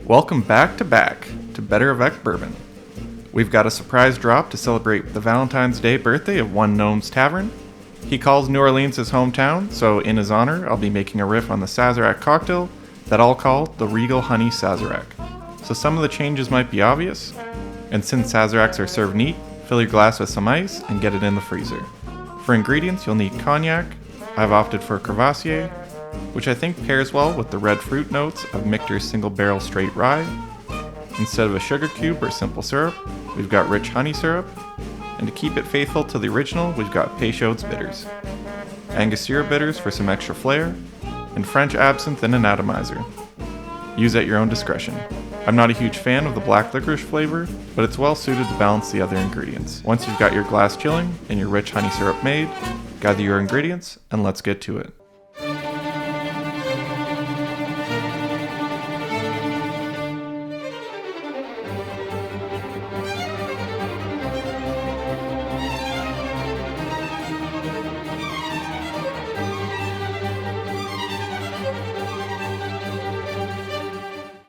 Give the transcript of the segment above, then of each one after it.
Welcome back to BetterAvecBourbon. We've got a surprise drop to celebrate the Valentine's Day birthday of one Gnome's Tavern. He calls New Orleans his hometown, so in his honor, I'll be making a riff on the Sazerac cocktail that I'll call the Regal Honey Sazerac. So some of the changes might be obvious, and since Sazeracs are served neat, fill your glass with some ice and get it in the freezer. For ingredients, you'll need cognac. I've opted for Courvoisier, which I think pairs well with the red fruit notes of Michter's single barrel straight rye. Instead of a sugar cube or simple syrup, we've got rich honey syrup, and to keep it faithful to the original, we've got Peychaud's bitters, Angostura bitters for some extra flair, and French absinthe in an atomizer. Use at your own discretion. I'm not a huge fan of the black licorice flavor, but it's well suited to balance the other ingredients. Once you've got your glass chilling and your rich honey syrup made, gather your ingredients and let's get to it.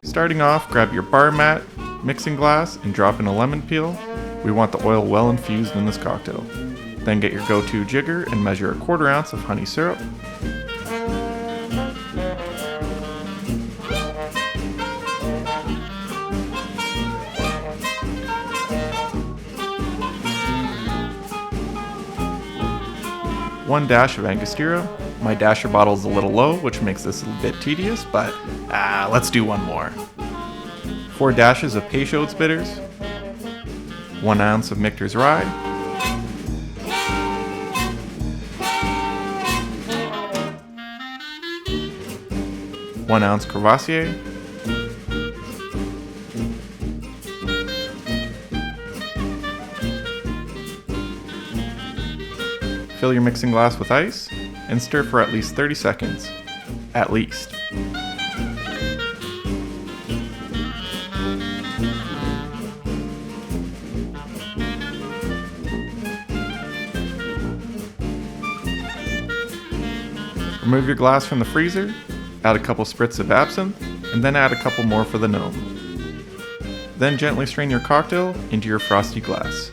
Starting off, grab your bar mat, mixing glass, and drop in a lemon peel. We want the oil well infused in this cocktail. Then get your go-to jigger and measure a 1/4 ounce of honey syrup. One dash of Angostura. My dasher bottle is a little low, which makes this a bit tedious, but let's do one more. 4 dashes of Peychaud's bitters, 1 ounce of Michter's rye, 1 ounce Courvoisier, fill your mixing glass with ice, and stir for at least 30 seconds. At least. Remove your glass from the freezer, add a couple spritz of absinthe, and then add a couple more for the Gnome. Then gently strain your cocktail into your frosty glass.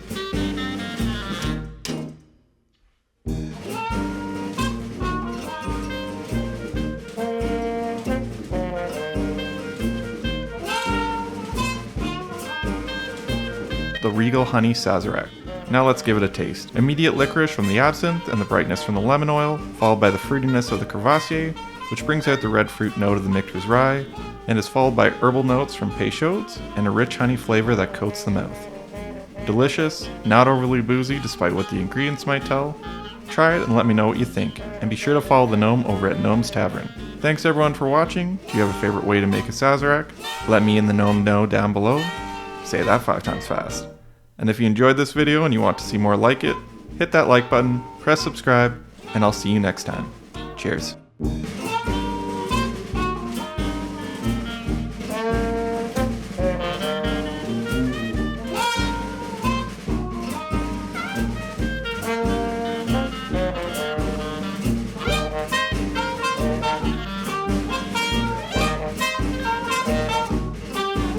The Regal Honey Sazerac. Now let's give it a taste. Immediate licorice from the absinthe and the brightness from the lemon oil, followed by the fruitiness of the Courvoisier, which brings out the red fruit note of the Michter's rye, and is followed by herbal notes from Peychaud's and a rich honey flavor that coats the mouth. Delicious, not overly boozy despite what the ingredients might tell. Try it and let me know what you think, and be sure to follow the Gnome over at Gnome's Tavern. Thanks everyone for watching. Do you have a favorite way to make a Sazerac? Let me and the Gnome know down below. Say that 5 times fast. And if you enjoyed this video and you want to see more like it, hit that like button, press subscribe, and I'll see you next time. Cheers.